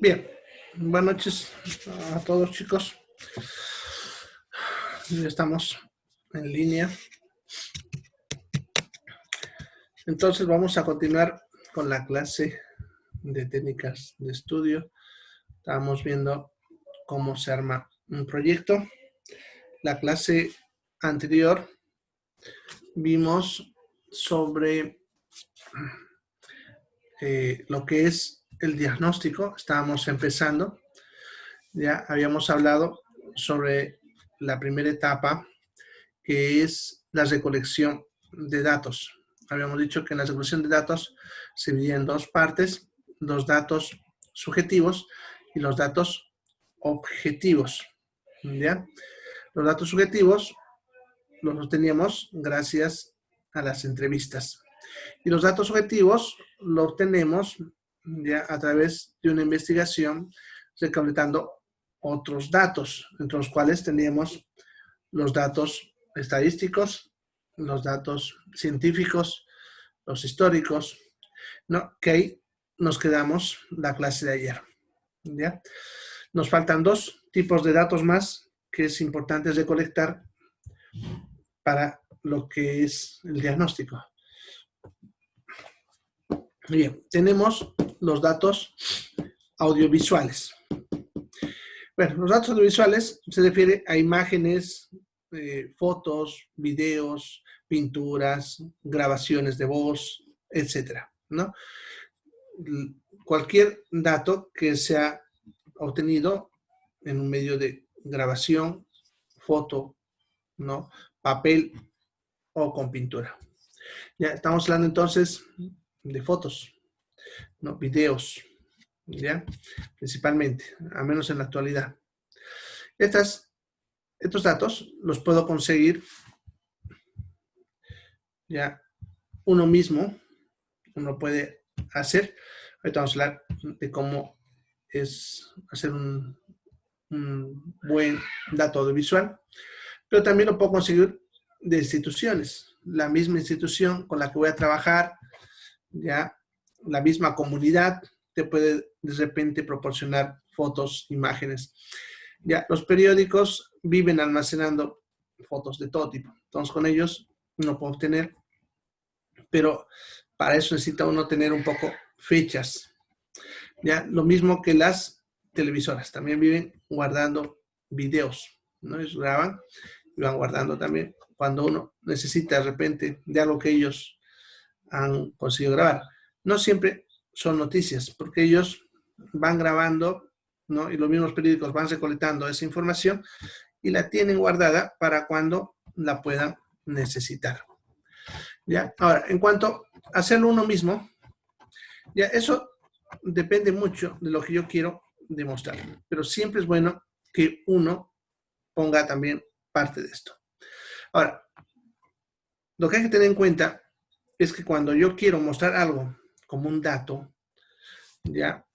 Bien, buenas noches a todos, chicos. Ya estamos en línea. Entonces vamos a continuar con la clase de técnicas de estudio. Estábamos viendo cómo se arma un proyecto. La clase anterior vimos sobre lo que es el diagnóstico. Estábamos empezando. Ya habíamos hablado sobre la primera etapa, que es la recolección de datos. Habíamos dicho que en la recolección de datos se divide en dos partes: los datos subjetivos y los datos objetivos. ¿Ya? Los datos subjetivos los obteníamos gracias a las entrevistas. Y los datos objetivos los obtenemos ya a través de una investigación recolectando otros datos, entre los cuales teníamos los datos estadísticos, los datos científicos, los históricos, ¿no? Que ahí nos quedamos la clase de ayer. ¿Ya? Nos faltan dos tipos de datos más que es importante recolectar para lo que es el diagnóstico. Bien, tenemos los datos audiovisuales. Bueno, los datos audiovisuales se refiere a imágenes, fotos, videos, pinturas, grabaciones de voz, etcétera, ¿no? Cualquier dato que sea obtenido en un medio de grabación, foto, ¿no? Papel o con pintura. Ya estamos hablando entonces de fotos, ¿no? Videos, ¿ya? Principalmente, al menos en la actualidad. Estos datos los puedo conseguir ya uno mismo, uno puede hacer. Ahorita vamos a hablar de cómo es hacer un buen dato audiovisual, pero también lo puedo conseguir de instituciones. La misma institución con la que voy a trabajar, ya la misma comunidad te puede de repente proporcionar fotos, imágenes. Ya los periódicos viven almacenando fotos de todo tipo. Entonces con ellos uno puede obtener, pero para eso necesita uno tener un poco fechas. Ya lo mismo que las televisoras, también viven guardando videos, ¿no? Ellos graban y van guardando también cuando uno necesita de repente de algo que ellos han conseguido grabar. No siempre son noticias, porque ellos van grabando, ¿no? Y los mismos periódicos van recolectando esa información y la tienen guardada para cuando la puedan necesitar. ¿Ya? Ahora, en cuanto a hacerlo uno mismo, ya eso depende mucho de lo que yo quiero demostrar, pero siempre es bueno que uno ponga también parte de esto. Ahora, lo que hay que tener en cuenta es que cuando yo quiero mostrar algo como un dato, ya,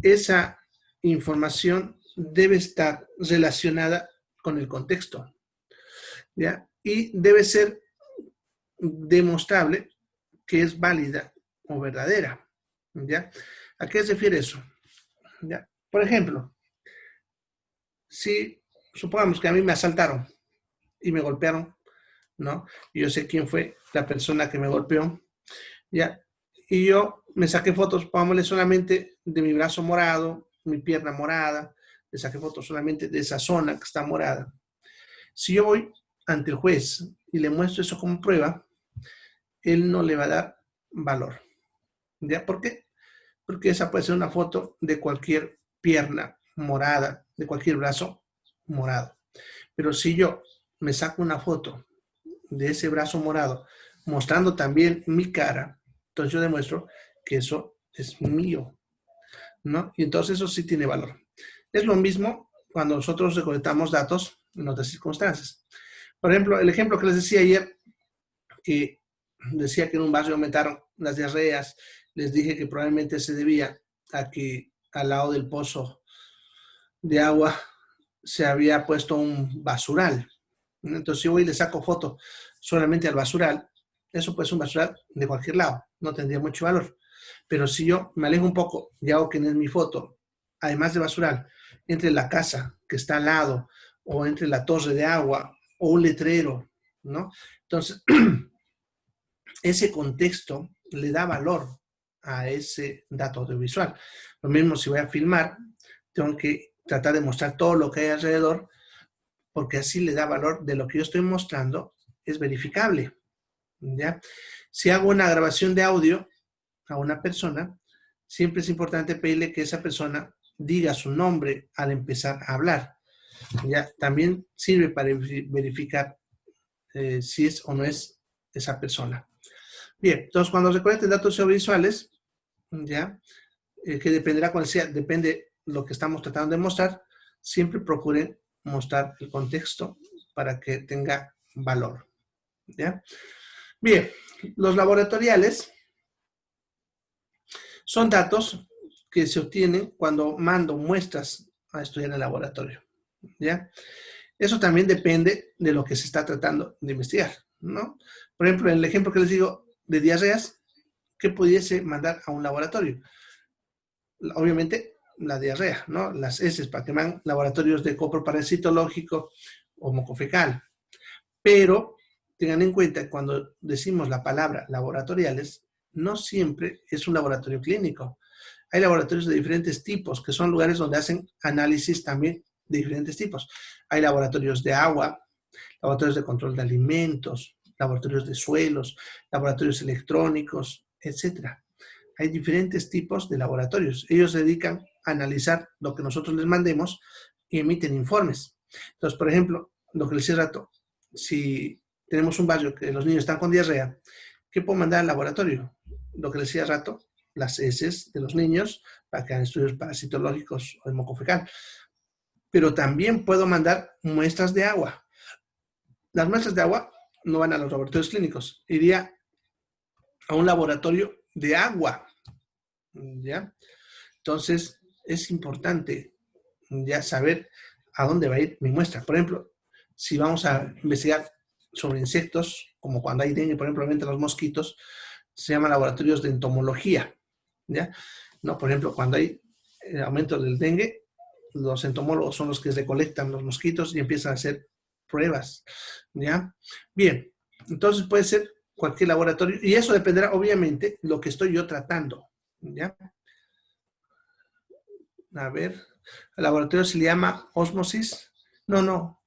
esa información debe estar relacionada con el contexto, ¿ya? Y debe ser demostrable que es válida o verdadera, ¿ya? ¿A qué se refiere eso? ¿Ya? Por ejemplo, si supongamos que a mí me asaltaron y me golpearon, ¿no? Y yo sé quién fue la persona que me golpeó, ¿ya? Y yo me saqué fotos, pongámosle solamente de mi brazo morado, mi pierna morada, le saqué fotos solamente de esa zona que está morada. Si yo voy ante el juez y le muestro eso como prueba, él no le va a dar valor. ¿Ya? ¿Por qué? Porque esa puede ser una foto de cualquier pierna morada, de cualquier brazo morado. Pero si yo me saco una foto de ese brazo morado, mostrando también mi cara, entonces yo demuestro que eso es mío, ¿no? Y entonces eso sí tiene valor. Es lo mismo cuando nosotros recolectamos datos en otras circunstancias. Por ejemplo, el ejemplo que les decía ayer, que decía que en un barrio aumentaron las diarreas, les dije que probablemente se debía a que al lado del pozo de agua se había puesto un basural. Entonces, si yo voy y le saco foto solamente al basural, eso puede ser un basural de cualquier lado, no tendría mucho valor. Pero si yo me alejo un poco y hago que en mi foto, además de basural, entre la casa que está al lado, o entre la torre de agua, o un letrero, ¿no? Entonces, ese contexto le da valor a ese dato audiovisual. Lo mismo si voy a filmar, tengo que tratar de mostrar todo lo que hay alrededor, porque así le da valor de lo que yo estoy mostrando, es verificable, ¿ya? Si hago una grabación de audio a una persona, siempre es importante pedirle que esa persona diga su nombre al empezar a hablar, ¿ya? También sirve para verificar si es o no es esa persona. Bien, entonces cuando recolecten datos audiovisuales, ¿ya? Que dependerá cuál sea, depende lo que estamos tratando de mostrar, siempre procuren mostrar el contexto para que tenga valor, ¿ya? Bien, los laboratoriales son datos que se obtienen cuando mando muestras a estudiar en el laboratorio, ¿ya? Eso también depende de lo que se está tratando de investigar, ¿no? Por ejemplo, en el ejemplo que les digo de diarreas, ¿qué pudiese mandar a un laboratorio? Obviamente, la diarrea, ¿no? Las heces, para que van laboratorios de coproparasitológico o mocofecal. Pero tengan en cuenta que cuando decimos la palabra laboratoriales, no siempre es un laboratorio clínico. Hay laboratorios de diferentes tipos, que son lugares donde hacen análisis también de diferentes tipos. Hay laboratorios de agua, laboratorios de control de alimentos, laboratorios de suelos, laboratorios electrónicos, etcétera. Hay diferentes tipos de laboratorios. Ellos se dedican a analizar lo que nosotros les mandemos y emiten informes. Entonces, por ejemplo, lo que les decía rato, si tenemos un barrio que los niños están con diarrea, ¿qué puedo mandar al laboratorio? Lo que les decía rato, las heces de los niños para que hagan estudios parasitológicos o hemocofecal. Pero también puedo mandar muestras de agua. Las muestras de agua no van a los laboratorios clínicos, iría a un laboratorio de agua, ¿ya? Entonces, es importante ya saber a dónde va a ir mi muestra. Por ejemplo, si vamos a investigar sobre insectos, como cuando hay dengue, por ejemplo, entre los mosquitos, se llaman laboratorios de entomología, ¿ya? No, por ejemplo, cuando hay aumento del dengue, los entomólogos son los que recolectan los mosquitos y empiezan a hacer pruebas, ¿ya? Bien, entonces puede ser cualquier laboratorio y eso dependerá, obviamente, lo que estoy yo tratando, ¿ya? A ver, el laboratorio se le llama ósmosis. No.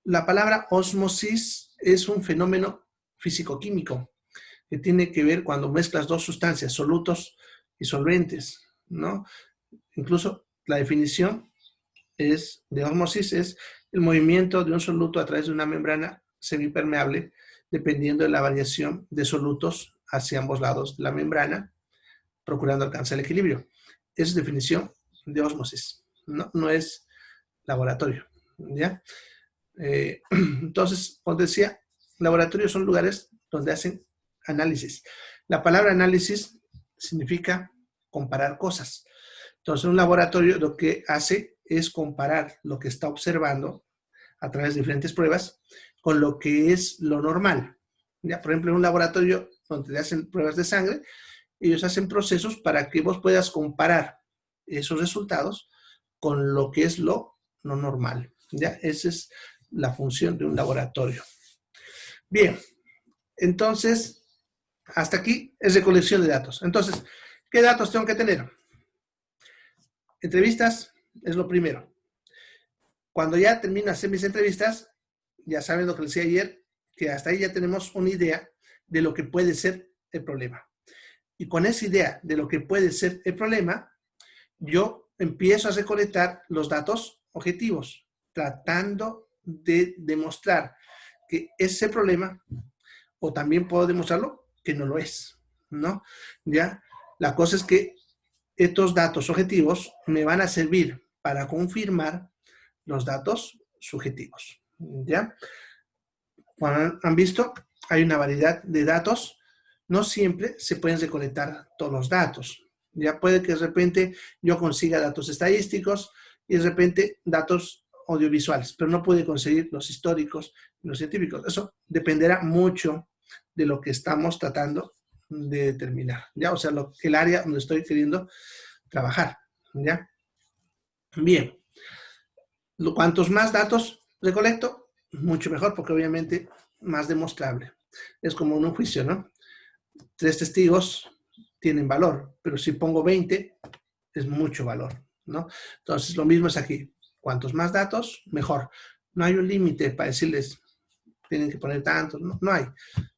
La palabra ósmosis es un fenómeno físico-químico que tiene que ver cuando mezclas dos sustancias, solutos y solventes, ¿no? incluso la definición de ósmosis es el movimiento de un soluto a través de una membrana semipermeable dependiendo de la variación de solutos hacia ambos lados de la membrana, procurando alcanzar el equilibrio. Esa es definición de ósmosis, no es laboratorio, ¿ya? Entonces, como decía, laboratorios son lugares donde hacen análisis. La palabra análisis significa comparar cosas. Entonces, un laboratorio lo que hace es comparar lo que está observando a través de diferentes pruebas con lo que es lo normal. Ya, por ejemplo, en un laboratorio donde te hacen pruebas de sangre, ellos hacen procesos para que vos puedas comparar esos resultados con lo que es lo normal. ¿Ya? Esa es la función de un laboratorio. Bien, entonces, hasta aquí es recolección de datos. Entonces, ¿qué datos tengo que tener? Entrevistas es lo primero. Cuando ya termino de hacer mis entrevistas, ya saben lo que les decía ayer, que hasta ahí ya tenemos una idea de lo que puede ser el problema. Y con esa idea de lo que puede ser el problema, yo empiezo a recolectar los datos objetivos, tratando de demostrar que ese problema, o también puedo demostrarlo que no lo es, ¿no? Ya, la cosa es que estos datos objetivos me van a servir para confirmar los datos subjetivos, ¿ya? Como han visto, hay una variedad de datos. No siempre se pueden recolectar todos los datos. Ya puede que de repente yo consiga datos estadísticos y de repente datos audiovisuales, pero no puede conseguir los históricos y los científicos. Eso dependerá mucho de lo que estamos tratando de determinar, ¿ya? O sea, el área donde estoy queriendo trabajar, ¿ya? Bien. Cuantos más datos recolecto, mucho mejor, porque obviamente más demostrable. Es como en un juicio, ¿no? 3 testigos tienen valor, pero si pongo 20, es mucho valor, ¿no? Entonces, lo mismo es aquí. Cuantos más datos, mejor. No hay un límite para decirles, tienen que poner tantos, no hay.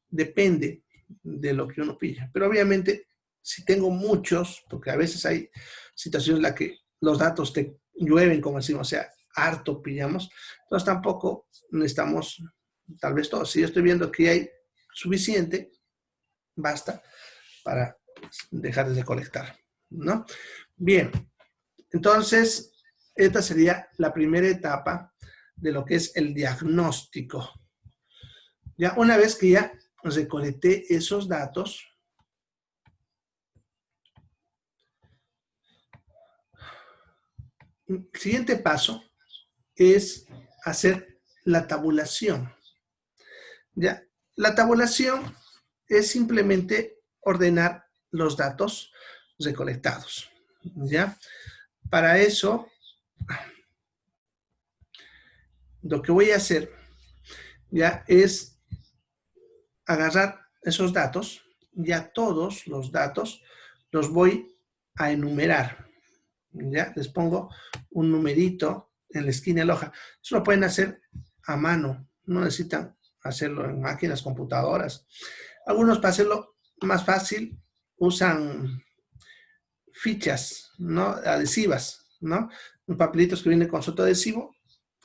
Depende de lo que uno pilla. Pero obviamente, si tengo muchos, porque a veces hay situaciones en las que los datos te llueven, como decimos, o sea, harto pillamos, entonces tampoco necesitamos tal vez todos. Si yo estoy viendo que hay suficiente, basta para dejar de colectar, ¿no? Bien, entonces esta sería la primera etapa de lo que es el diagnóstico. Ya una vez que ya recolecté esos datos, el siguiente paso es hacer la tabulación. ¿Ya? La tabulación es simplemente ordenar los datos recolectados. ¿Ya? Para eso, lo que voy a hacer ya es agarrar esos datos, ya todos los datos los voy a enumerar. ¿Ya? Les pongo un numerito en la esquina de la hoja. Eso lo pueden hacer a mano, no necesitan hacerlo en máquinas, computadoras. Algunos, para hacerlo más fácil, usan fichas, ¿no? Adhesivas, ¿no? Un papelitos que viene con su adhesivo,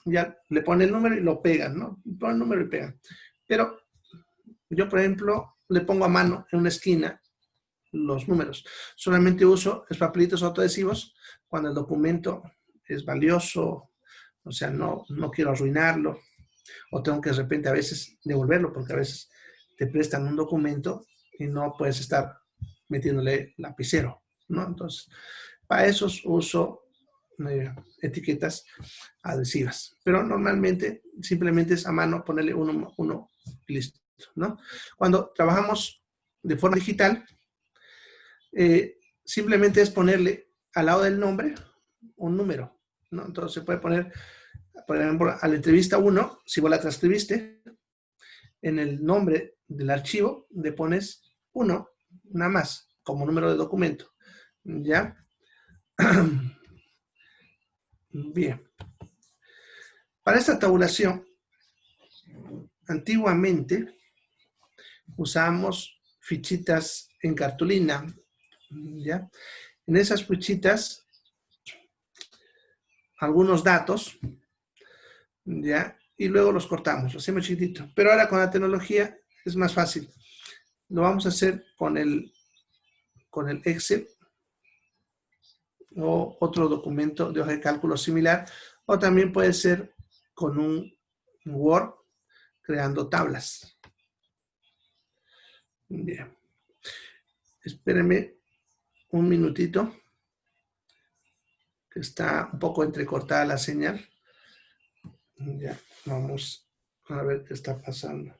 ya le pone el número y lo pegan, ¿no? Ponen el número y pegan. Pero yo, por ejemplo, le pongo a mano en una esquina los números. Solamente uso los papelitos autoadhesivos cuando el documento es valioso, o sea, no quiero arruinarlo, o tengo que de repente a veces devolverlo, porque a veces te prestan un documento y no puedes estar metiéndole lapicero, ¿no? Entonces, para eso uso etiquetas adhesivas, pero normalmente simplemente es a mano ponerle uno y listo, ¿no? Cuando trabajamos de forma digital, simplemente es ponerle al lado del nombre un número, ¿no? Entonces se puede poner, por ejemplo, a la entrevista 1, si vos la transcribiste, en el nombre del archivo le pones 1, nada más, como número de documento. ¿Ya? Bien. Para esta tabulación, antiguamente usábamos fichitas en cartulina, ¿ya? En esas fichitas algunos datos, ¿ya? Y luego los cortamos, lo hacemos chiquitito. Pero ahora con la tecnología es más fácil. Lo vamos a hacer con el Excel o otro documento de hoja de cálculo similar, o también puede ser con un Word creando tablas. Bien. Espérenme un minutito, que está un poco entrecortada la señal. Ya, vamos a ver qué está pasando.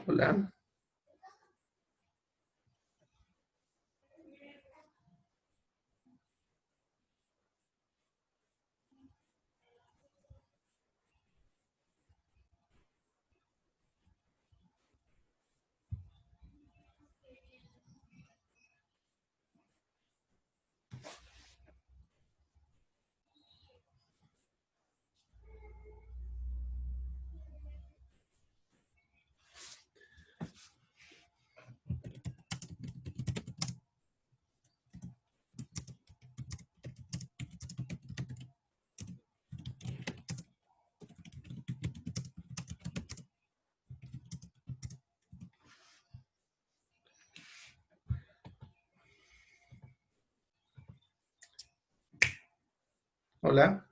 Hola. Hola.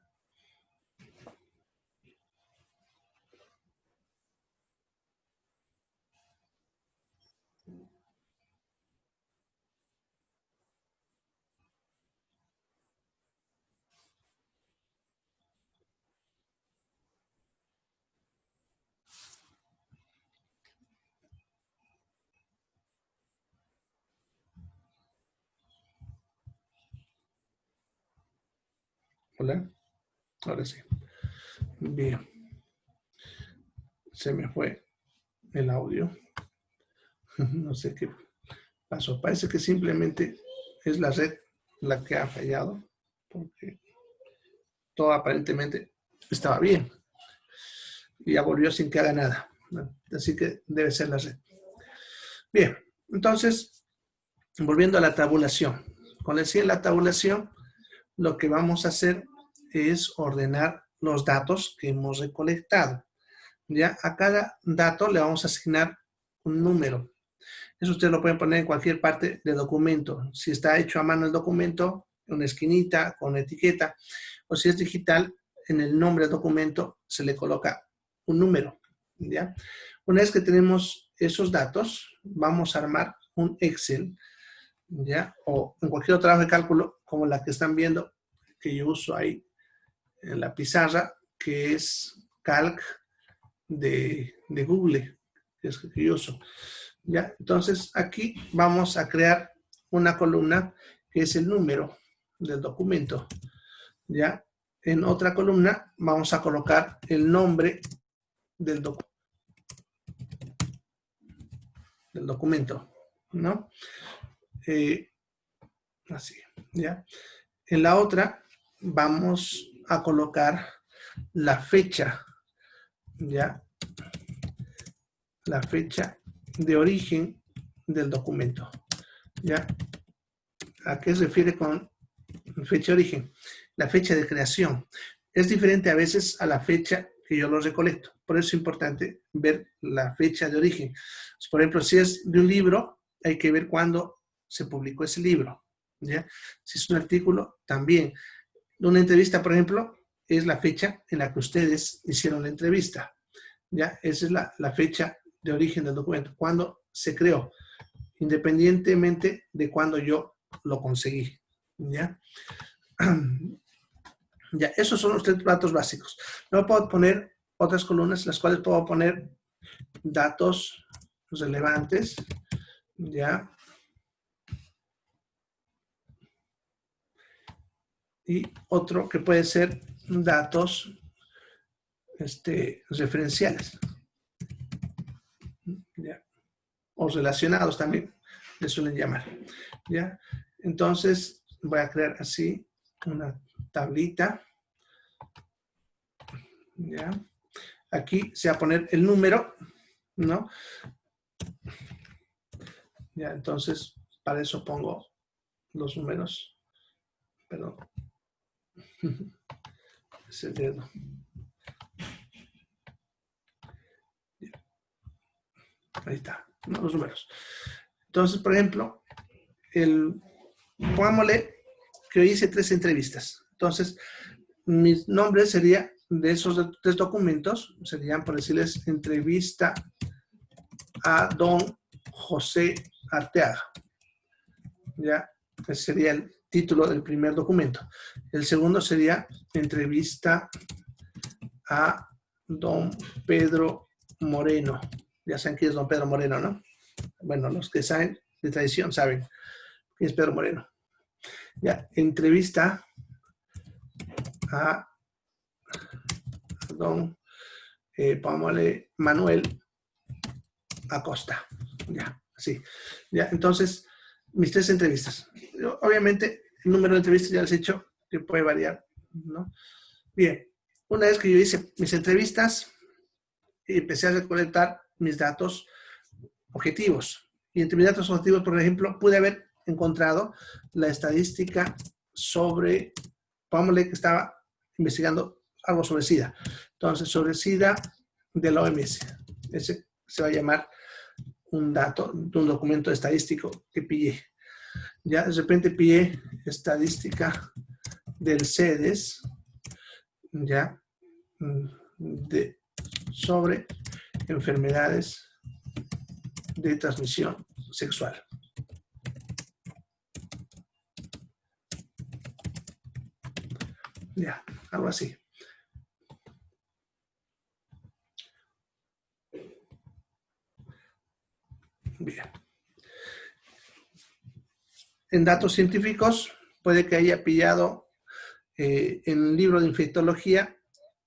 Hola. Ahora sí. Bien. Se me fue el audio. No sé qué pasó. Parece que simplemente es la red la que ha fallado, porque todo aparentemente estaba bien y ya volvió sin que haga nada. Así que debe ser la red. Bien, entonces, volviendo a la tabulación. Con el 100 la tabulación, lo que vamos a hacer es ordenar los datos que hemos recolectado. Ya a cada dato le vamos a asignar un número. Eso ustedes lo pueden poner en cualquier parte del documento. Si está hecho a mano el documento, una esquinita con etiqueta, o si es digital, en el nombre del documento se le coloca un número. ¿Ya? Una vez que tenemos esos datos, vamos a armar un Excel, ¿ya? O en cualquier otra hoja de cálculo, como la que están viendo, que yo uso ahí en la pizarra, que es Calc de Google, que es que yo uso. ¿Ya? Entonces, aquí vamos a crear una columna que es el número del documento. ¿Ya? En otra columna vamos a colocar el nombre del documento, ¿no? Así, ¿ya? En la otra vamos a colocar la fecha, ¿ya? La fecha de origen del documento. ¿Ya? ¿A qué se refiere con fecha de origen? La fecha de creación. Es diferente a veces a la fecha que yo lo recolecto. Por eso es importante ver la fecha de origen. Por ejemplo, si es de un libro, hay que ver cuándo se publicó ese libro. ¿Ya? Si es un artículo, también. De una entrevista, por ejemplo, es la fecha en la que ustedes hicieron la entrevista. ¿Ya? Esa es la fecha de origen del documento. Cuándo se creó, independientemente de cuándo yo lo conseguí. ¿Ya? Ya, esos son los 3 datos básicos. Luego puedo poner otras columnas, las cuales puedo poner datos relevantes, ¿ya? Y otro que puede ser datos referenciales, ¿ya? O relacionados también, le suelen llamar, ¿ya? Entonces, voy a crear así una tablita, ¿ya? Aquí se va a poner el número, ¿no? Ya, entonces, para eso pongo los números, perdón, ese dedo. Ahí está, ¿no? Los números. Entonces, por ejemplo, pongámosle que hoy hice 3 entrevistas. Entonces, mi nombre sería, de esos 3 documentos, serían, por decirles, entrevista a don José Arteaga. Ya, ese sería el título del primer documento. El segundo sería entrevista a don Pedro Moreno. Ya saben quién es don Pedro Moreno, ¿no? Bueno, los que saben de tradición saben quién es Pedro Moreno. Ya, entrevista a don Manuel Acosta. Ya, así. Ya, entonces, mis 3 entrevistas. Obviamente, el número de entrevistas ya les he dicho que puede variar, ¿no? Bien, una vez que yo hice mis entrevistas, empecé a recolectar mis datos objetivos. Y entre mis datos objetivos, por ejemplo, pude haber encontrado la estadística sobre, pongámosle que estaba investigando algo sobre SIDA. Entonces, sobre SIDA de la OMS. Ese se va a llamar un dato, un documento estadístico que pillé. Ya de repente pillé estadística del CEDES, ya, sobre enfermedades de transmisión sexual. Ya, algo así. Bien. En datos científicos, puede que haya pillado en un libro de infectología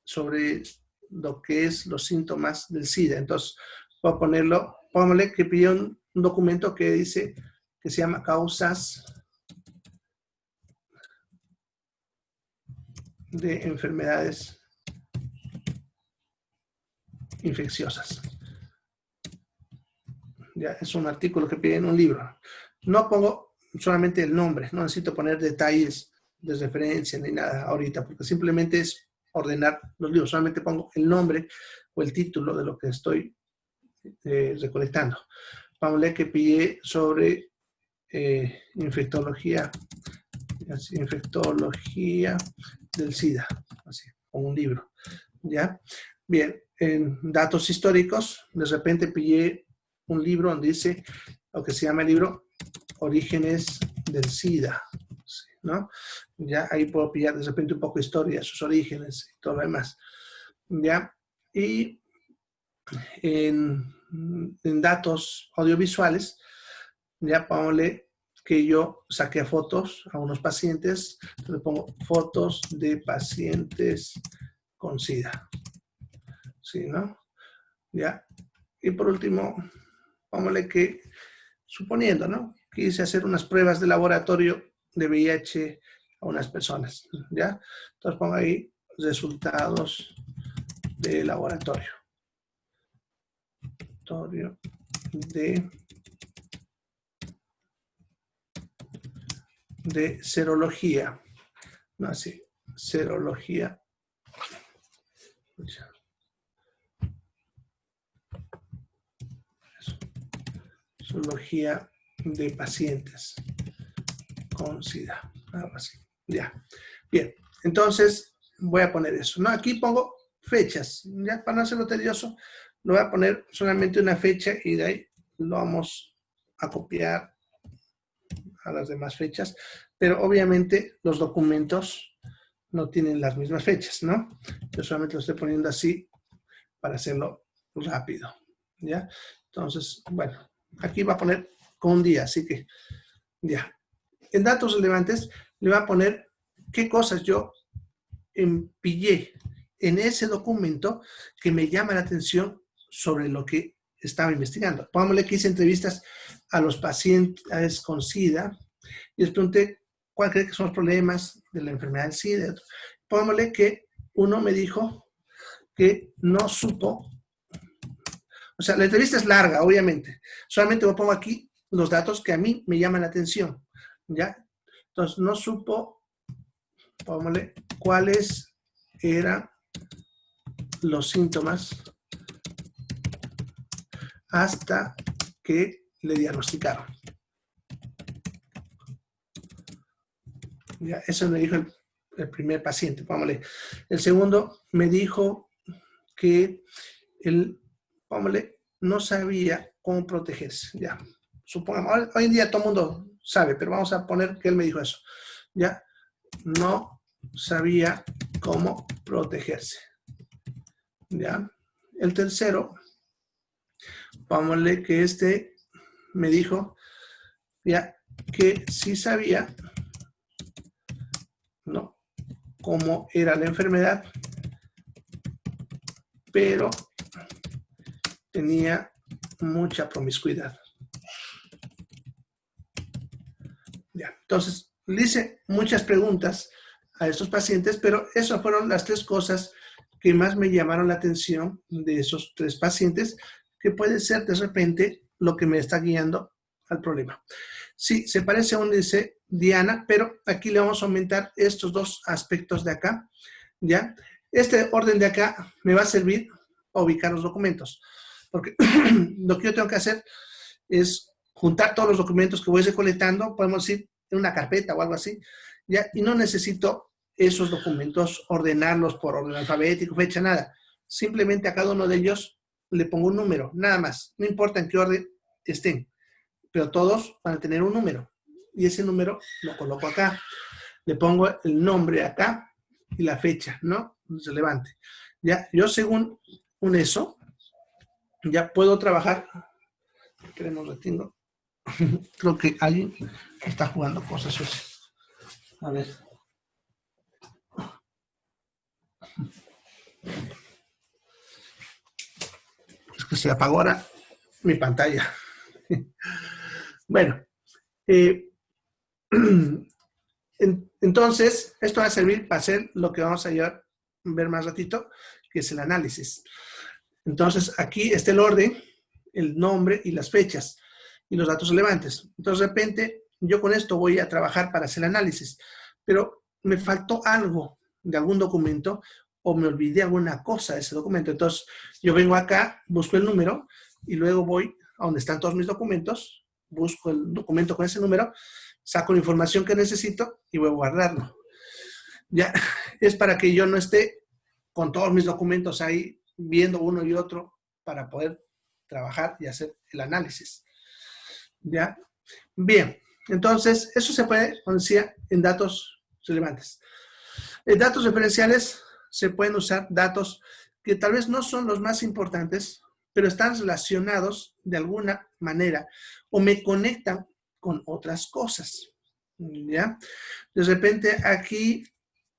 sobre lo que es los síntomas del SIDA. Entonces, voy a ponerlo, póngale que pillé un documento que dice que se llama causas de enfermedades infecciosas. Ya, es un artículo que pide en un libro. No pongo solamente el nombre, no necesito poner detalles de referencia ni nada ahorita, porque simplemente es ordenar los libros. Solamente pongo el nombre o el título de lo que estoy recolectando. Vamos a leer que pillé sobre infectología del SIDA, así, con un libro. ¿Ya? Bien, en datos históricos, de repente pillé un libro donde dice lo que se llama el libro Orígenes del SIDA, ¿no? Ya ahí puedo pillar de repente un poco de historia, sus orígenes y todo lo demás. ¿Ya? Y en datos audiovisuales, ya ponle que yo saqué fotos a unos pacientes, le pongo fotos de pacientes con SIDA. ¿Sí, no? Ya. Y por último, póngale que, suponiendo, ¿no? Quise hacer unas pruebas de laboratorio de VIH a unas personas, ¿ya? Entonces pongo ahí resultados de laboratorio. de serología. No, así, serología. Serología de pacientes con SIDA. Algo así. Ya. Bien. Entonces, voy a poner eso. No, aquí pongo fechas. Ya, para no hacerlo tedioso, lo voy a poner solamente una fecha y de ahí lo vamos a copiar a las demás fechas. Pero obviamente los documentos no tienen las mismas fechas, ¿no? Yo solamente lo estoy poniendo así para hacerlo rápido, ¿ya? Entonces, bueno, aquí va a poner con un día, así que ya. En datos relevantes le voy a poner qué cosas yo pillé en ese documento que me llama la atención sobre lo que estaba investigando. Pongámosle que hice entrevistas a los pacientes con SIDA y les pregunté cuál cree que son los problemas de la enfermedad del SIDA. Pongámosle que uno me dijo que no supo, o sea, la entrevista es larga, obviamente. Solamente yo pongo aquí los datos que a mí me llaman la atención, ¿ya? Entonces, no supo, pongámosle, cuáles eran los síntomas hasta que le diagnosticaron. Ya, eso me dijo el primer paciente, pongámosle. El segundo me dijo que él, pongámosle, no sabía cómo protegerse. Ya, supongamos, hoy en día todo el mundo sabe, pero vamos a poner que él me dijo eso. Ya, no sabía cómo protegerse. Ya, el tercero, pongámosle que este me dijo ya que sí sabía, ¿no?, cómo era la enfermedad, pero tenía mucha promiscuidad. Ya, entonces, le hice muchas preguntas a estos pacientes, pero esas fueron las tres cosas que más me llamaron la atención de esos tres pacientes, que puede ser de repente lo que me está guiando al problema. Sí, se parece a un índice Diana, pero aquí le vamos a aumentar estos dos aspectos de acá, ¿ya? Este orden de acá me va a servir a ubicar los documentos, porque lo que yo tengo que hacer es juntar todos los documentos que voy recolectando, podemos decir, en una carpeta o algo así, ¿ya? Y no necesito esos documentos ordenarlos por orden alfabético, fecha, nada. Simplemente a cada uno de ellos le pongo un número, nada más. No importa en qué orden estén, pero todos van a tener un número. Y ese número lo coloco acá. Le pongo el nombre acá y la fecha, ¿no? Relevante. Ya, yo según eso, ya puedo trabajar. Queremos retingo. Creo que alguien está jugando cosas sucias. A ver. Es que se apagó ahora mi pantalla. Bueno. Entonces, esto va a servir para hacer lo que vamos a ver más ratito, que es el análisis. Entonces, aquí está el orden, el nombre y las fechas y los datos relevantes. Entonces, de repente, yo con esto voy a trabajar para hacer el análisis, pero me faltó algo de algún documento o me olvidé alguna cosa de ese documento. Entonces, yo vengo acá, busco el número y luego voy a donde están todos mis documentos, busco el documento con ese número, saco la información que necesito y voy a guardarlo. Ya, es para que yo no esté con todos mis documentos ahí viendo uno y otro para poder trabajar y hacer el análisis. ¿Ya? Bien, entonces eso se puede, como decía, en datos relevantes. En datos referenciales se pueden usar datos que tal vez no son los más importantes, pero están relacionados de alguna manera o me conectan con otras cosas. ¿Ya? De repente aquí,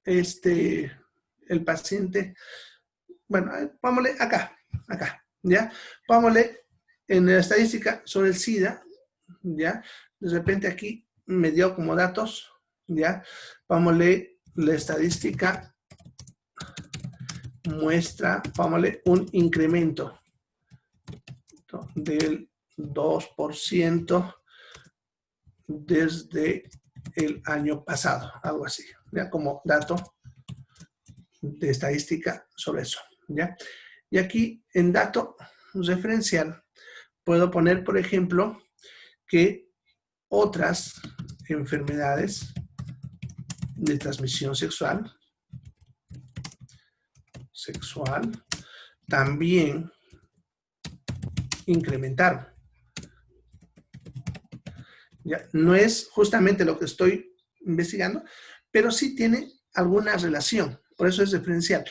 el paciente, bueno, vámonos acá, ¿ya? Vámonos en la estadística sobre el SIDA, ¿ya? De repente aquí me dio como datos, ¿ya? Vámonos la estadística muestra, vámonos un incremento del 2% desde el año pasado, algo así, ¿ya? Como dato de estadística sobre eso, ¿ya? Y aquí en dato referencial puedo poner, por ejemplo, que otras enfermedades de transmisión sexual también incrementaron. ¿Ya? No es justamente lo que estoy investigando, pero sí tiene alguna relación, por eso es referencial.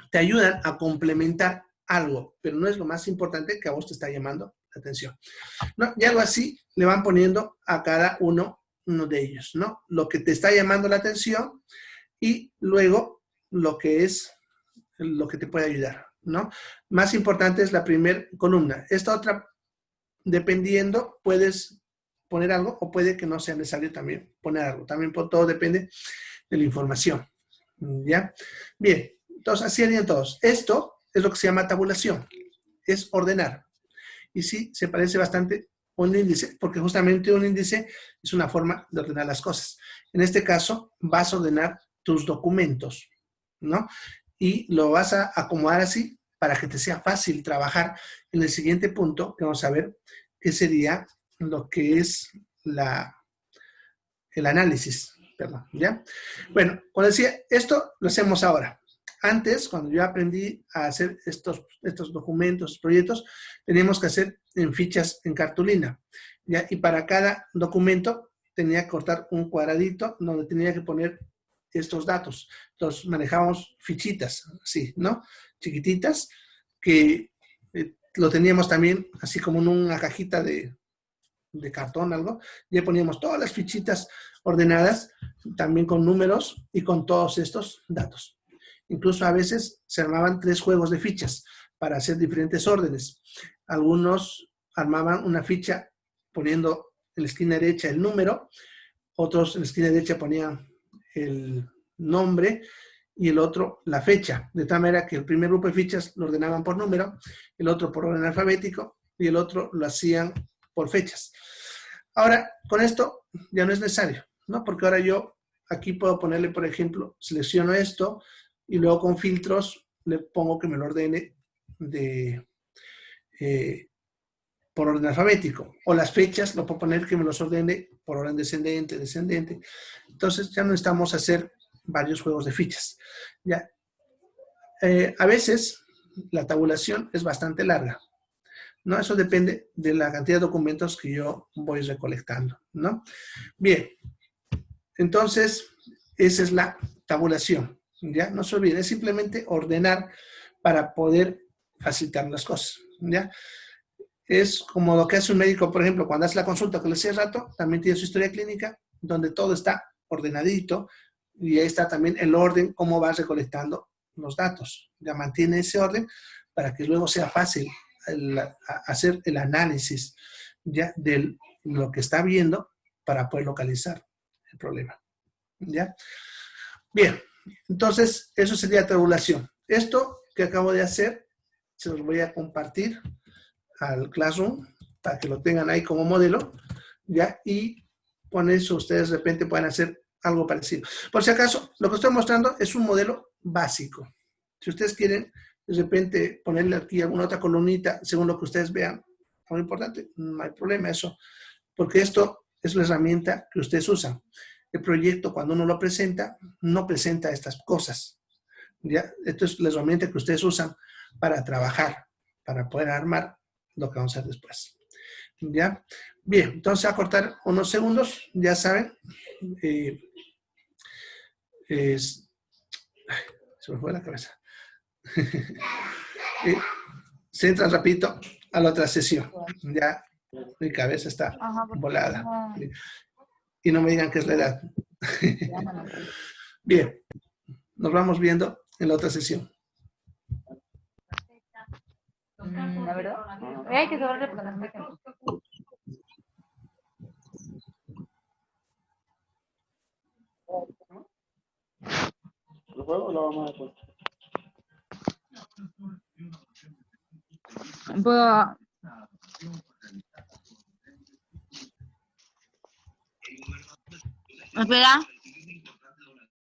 Te ayudan a complementar algo, pero no es lo más importante que a vos te está llamando la atención, ¿no? Y algo así le van poniendo a cada uno de ellos, ¿no? Lo que te está llamando la atención y luego lo que es lo que te puede ayudar, ¿no? Más importante es la primera columna. Esta otra, dependiendo, puedes poner algo o puede que no sea necesario también poner algo. También todo depende de la información, ¿ya? Bien, entonces así harían todos. Esto es lo que se llama tabulación, es ordenar. Y sí, se parece bastante a un índice, porque justamente un índice es una forma de ordenar las cosas. En este caso, vas a ordenar tus documentos, ¿no? Y lo vas a acomodar así para que te sea fácil trabajar en el siguiente punto, que vamos a ver, que sería lo que es el análisis, perdón, ¿ya? Bueno, como decía, esto lo hacemos ahora. Antes, cuando yo aprendí a hacer estos documentos, proyectos, teníamos que hacer en fichas en cartulina, ¿ya? Y para cada documento tenía que cortar un cuadradito donde tenía que poner estos datos. Entonces manejábamos fichitas, así, ¿no? Chiquititas, que lo teníamos también así como en una cajita de cartón, algo, ya poníamos todas las fichitas ordenadas, también con números y con todos estos datos. Incluso a veces se armaban 3 juegos de fichas para hacer diferentes órdenes. Algunos armaban una ficha poniendo en la esquina derecha el número, otros en la esquina derecha ponían el nombre y el otro la fecha, de tal manera que el primer grupo de fichas lo ordenaban por número, el otro por orden alfabético y el otro lo hacían por fechas. Ahora, con esto ya no es necesario, ¿no? Porque ahora yo aquí puedo ponerle, por ejemplo, selecciono esto y luego con filtros le pongo que me lo ordene por orden alfabético. O las fechas lo puedo poner que me los ordene por orden descendente, descendente. Entonces ya no necesitamos hacer varios juegos de fichas. Ya. A veces la tabulación es bastante larga, ¿no? Eso depende de la cantidad de documentos que yo voy recolectando, ¿no? Bien, entonces esa es la tabulación, ¿ya? No se olviden, es simplemente ordenar para poder facilitar las cosas, ¿ya? Es como lo que hace un médico, por ejemplo, cuando hace la consulta que le decía rato, también tiene su historia clínica, donde todo está ordenadito, y ahí está también el orden, cómo vas recolectando los datos. Ya mantiene ese orden para que luego sea fácil hacer el análisis ya de lo que está viendo para poder localizar el problema. ¿Ya? Bien, entonces eso sería tabulación. Esto que acabo de hacer, se los voy a compartir al Classroom para que lo tengan ahí como modelo, ¿ya? Y con eso ustedes de repente pueden hacer algo parecido. Por si acaso, lo que estoy mostrando es un modelo básico. Si ustedes quieren de repente ponerle aquí alguna otra columnita según lo que ustedes vean, algo importante, no hay problema eso, porque esto es la herramienta que ustedes usan. El proyecto, cuando uno lo presenta, no presenta estas cosas, ¿ya? Esto es la herramienta que ustedes usan para trabajar, para poder armar lo que vamos a hacer después. ¿Ya? Bien, entonces a cortar unos segundos, ya saben, se me fue la cabeza. Se entra rapidito a la otra sesión. Ya mi cabeza está volada. Y no me digan que es la edad. Bien, nos vamos viendo en la otra sesión. La verdad, hay que saberle porque nos meten. ¿Lo juego o lo vamos a después? Puedo Espera.